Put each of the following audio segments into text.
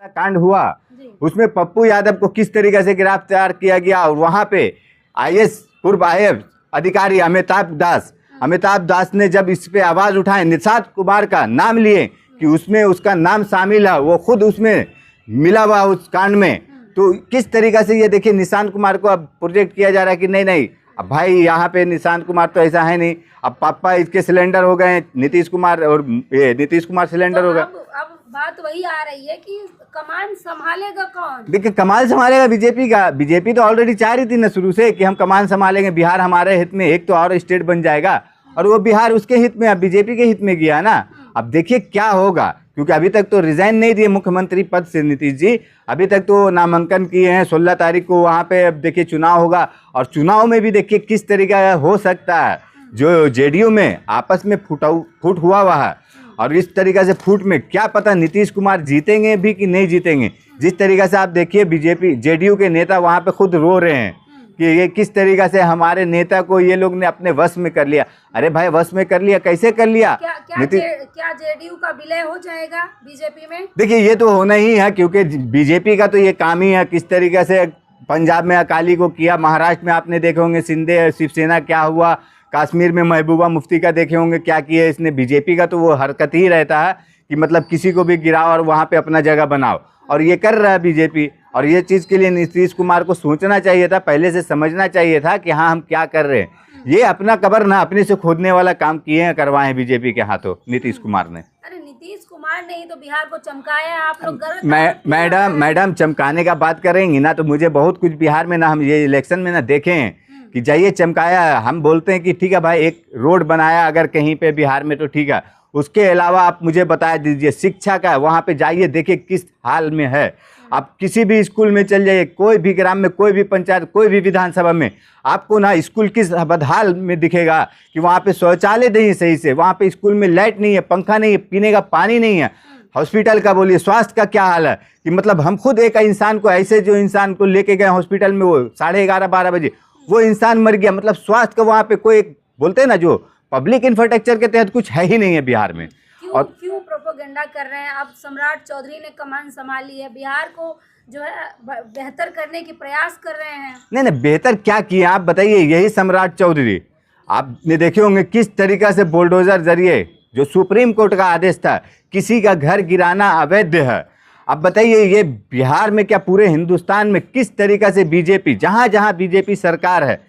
कांड हुआ उसमें पप्पू यादव को किस तरीके से गिरफ्तार किया गया और वहां पे आईएएस पूर्व आईएएस अधिकारी अमिताभ दास ने जब इस पे आवाज उठाए, निषाद कुमार का नाम लिए कि उसमें उसका नाम शामिल है, वो खुद उसमें मिला हुआ उस कांड में, तो किस तरीके से ये देखिए निशांत कुमार को अब प्रोजेक्ट किया जा रहा है कि नहीं नहीं अब भाई यहाँ पे निशांत कुमार तो ऐसा है नहीं, अब पापा इसके सिलेंडर हो गए नीतीश कुमार और नीतीश कुमार सिलेंडर हो गए। अब बात वही आ रही है कि कमान संभालेगा कौन? देखिए कमाल संभालेगा बीजेपी का। बीजेपी तो ऑलरेडी चाह रही थी ना शुरू से कि हम कमान संभालेंगे, बिहार हमारे हित में, एक तो और स्टेट बन जाएगा और वो बिहार उसके हित में, अब बीजेपी के हित में गया ना। अब देखिए क्या होगा, क्योंकि अभी तक तो रिजाइन नहीं दिए मुख्यमंत्री पद से नीतीश जी, अभी तक तो नामांकन किए हैं। 16 तारीख को वहाँ पे अब देखिए चुनाव होगा और चुनाव में भी देखिए किस तरीका हो सकता है। जो जेडीयू में आपस में फूट हुआ है और इस तरीके से फूट में क्या पता नीतीश कुमार जीतेंगे भी कि नहीं जीतेंगे। जिस तरीके से आप देखिए बीजेपी जेडीयू के नेता वहाँ पे खुद रो रहे हैं कि ये किस तरीके से हमारे नेता को ये लोग ने अपने वश में कर लिया। अरे भाई वश में कर लिया, कैसे कर लिया? क्या जेडीयू का विलय हो जाएगा बीजेपी में? देखिए ये तो होना ही है, क्योंकि बीजेपी का तो ये काम ही है किस तरीके से पंजाब में अकाली को किया, महाराष्ट्र में आपने देखे होंगे शिंदे शिवसेना क्या हुआ, कश्मीर में महबूबा मुफ्ती का देखे होंगे क्या किया इसने। बीजेपी का तो वो हरकत ही रहता है कि मतलब किसी को भी गिराओ और वहाँ पे अपना जगह बनाओ, और ये कर रहा है बीजेपी। और ये चीज़ के लिए नीतीश कुमार को सोचना चाहिए था, पहले से समझना चाहिए था कि हाँ हम क्या कर रहे हैं। ये अपना कबर ना अपने से खोदने वाला काम किए हैं, करवाए हैं बीजेपी के हाथों नीतीश कुमार ने। अरे नीतीश कुमार ने ही तो बिहार को चमकाया है, आप लोग मैडम चमकाने का बात करेंगी ना तो मुझे बहुत कुछ बिहार में ना हम ये इलेक्शन में ना देखे हैं कि जाइए चमकाया। हम बोलते हैं कि ठीक है भाई एक रोड बनाया अगर कहीं पे बिहार में तो ठीक है, उसके अलावा आप मुझे बता दीजिए शिक्षा का वहाँ पे जाइए देखिए किस हाल में है। आप किसी भी स्कूल में चल जाइए, कोई भी ग्राम में, कोई भी पंचायत, कोई भी विधानसभा में आपको ना स्कूल किस बदहाल में दिखेगा कि वहाँ पे शौचालय नहीं है सही से, वहाँ पे स्कूल में लाइट नहीं है, पंखा नहीं है, पीने का पानी नहीं है। हॉस्पिटल का बोलिए, स्वास्थ्य का क्या हाल है कि मतलब हम खुद एक इंसान को ऐसे जो इंसान को लेके गए हॉस्पिटल में वो 11:30-12 बजे वो इंसान मर गया। मतलब स्वास्थ्य का वहाँ पे कोई बोलते हैं ना जो पब्लिक इंफ्रास्ट्रक्चर के तहत कुछ है ही नहीं है बिहार में। और क्यों प्रोपेगेंडा कर रहे हैं? अब सम्राट चौधरी ने कमान संभाली है, बिहार को जो है बेहतर करने की प्रयास कर रहे हैं। नहीं बेहतर क्या किया आप बताइए। यही सम्राट चौधरी आपने देखे होंगे किस तरीका से बुलडोजर जरिए, जो सुप्रीम कोर्ट का आदेश था, किसी का घर गिराना अवैध है। अब बताइए ये बिहार में क्या पूरे हिंदुस्तान में किस तरीका से बीजेपी, जहाँ जहाँ बीजेपी सरकार है,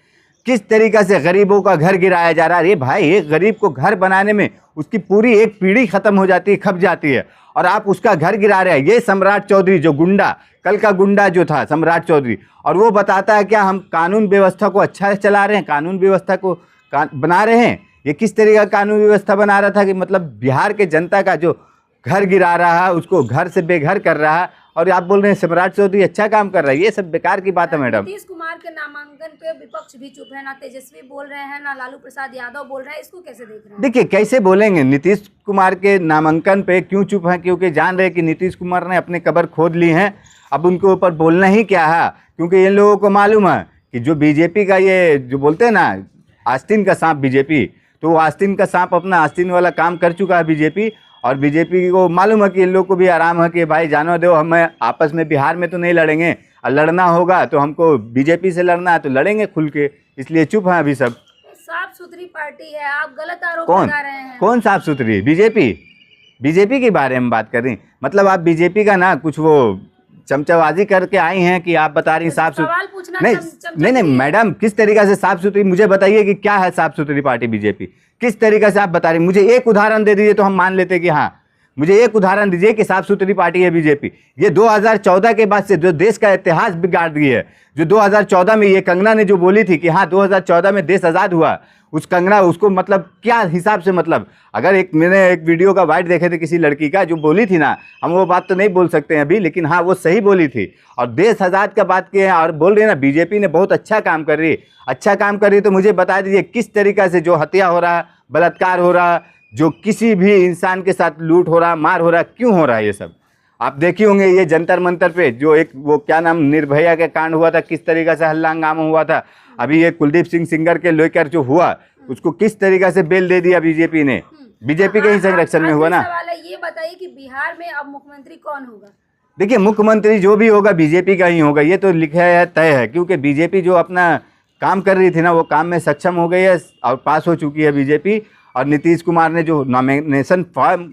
किस तरीका से गरीबों का घर गिराया जा रहा है। अरे भाई एक गरीब को घर बनाने में उसकी पूरी एक पीढ़ी खत्म हो जाती है, खप जाती है, और आप उसका घर गिरा रहे हैं। ये सम्राट चौधरी जो गुंडा, कल का गुंडा जो था सम्राट चौधरी, और वो बताता है क्या हम कानून व्यवस्था को अच्छा चला रहे हैं, कानून व्यवस्था को बना रहे हैं। ये किस तरीके का कानून व्यवस्था बना रहा था कि मतलब बिहार के जनता का जो घर गिरा रहा है उसको घर से बेघर कर रहा है, और आप बोल रहे हैं सम्राट चौधरी अच्छा काम कर रहा है। ये सब बेकार की बात है मैडम। नीतीश कुमार के नामांकन पे विपक्ष भी चुप है, ना तेजस्वी बोल रहे हैं ना लालू प्रसाद यादव बोल रहे हैं, इसको कैसे देख रहे हैं? देखिए कैसे बोलेंगे नीतीश कुमार के नामांकन पे, क्यों चुप हैं? क्योंकि जान रहे कि नीतीश कुमार ने अपने कबर खोद ली हैं, अब उनके ऊपर बोलना ही क्या है। क्योंकि इन लोगों को मालूम है कि जो बीजेपी का ये जो बोलते हैं ना आस्तीन का सांप बीजेपी, तो वो आस्तीन का सांप अपना आस्तीन वाला काम कर चुका है बीजेपी। और बीजेपी को मालूम है कि इन लोग को भी आराम है कि भाई जानो दो, हम आपस में बिहार में तो नहीं लड़ेंगे, और लड़ना होगा तो हमको बीजेपी से लड़ना है तो लड़ेंगे खुल के, इसलिए चुप हैं अभी सब। साफ सुथरी पार्टी है, आप गलत आरोप लगा रहे हैं। कौन साफ सुथरी? बीजेपी के बारे में बात कर रही। मतलब आप बीजेपी का ना कुछ वो चमचाबाजी करके आई हैं कि आप बता रही साफ सुथरी। नहीं मैडम, किस तरीके से साफ सुथरी मुझे बताइए कि क्या है साफ सुथरी पार्टी बीजेपी, किस तरीके से आप बता रही। मुझे एक उदाहरण दे दीजिए तो हम मान लेते कि हाँ, मुझे एक उदाहरण दीजिए कि साफ सुथरी पार्टी है बीजेपी। ये 2014 के बाद से जो देश का इतिहास बिगाड़ दी है, जो 2014 में ये कंगना ने जो बोली थी कि हाँ 2014 में देश आज़ाद हुआ, उस कंगना उसको मतलब क्या हिसाब से, मतलब अगर मैंने एक वीडियो का वाइट देखे थे किसी लड़की का जो बोली थी ना, हम वो बात तो नहीं बोल सकते हैं अभी, लेकिन हाँ वो सही बोली थी। और देश आज़ाद का बात किए हैं और बोल रहे हैं ना बीजेपी ने बहुत अच्छा काम कर रही है। अच्छा काम कर रही है तो मुझे बता दीजिए किस तरीक़े से जो हत्या हो रहा है, बलात्कार हो रहा है, जो किसी भी इंसान के साथ लूट हो रहा, मार हो रहा, क्यों हो रहा है ये सब? आप देखे होंगे ये जंतर मंतर पे जो एक वो क्या नाम निर्भया का कांड हुआ था, किस तरीके से हल्ला हंगामा हुआ था। अभी ये कुलदीप सिंह सेंगर के लेकर जो हुआ उसको किस तरीके से बेल दे दिया बीजेपी ने, बीजेपी के ही संरक्षण में हुआ ना। सवाल है, ये बताइए कि बिहार में अब मुख्यमंत्री कौन होगा? देखिए मुख्यमंत्री जो भी होगा बीजेपी का ही होगा, ये तो लिखा है, तय है, क्योंकि बीजेपी जो अपना काम कर रही थी ना वो काम में सक्षम हो गई है और पास हो चुकी है बीजेपी। और नीतीश कुमार ने जो नॉमिनेशन फॉर्म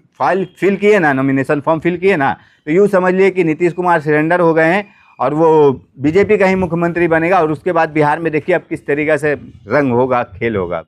फिल किए ना, तो यूँ समझ लिए कि नीतीश कुमार सरेंडर हो गए हैं और वो बीजेपी का ही मुख्यमंत्री बनेगा। और उसके बाद बिहार में देखिए अब किस तरीक़े से रंग होगा, खेल होगा।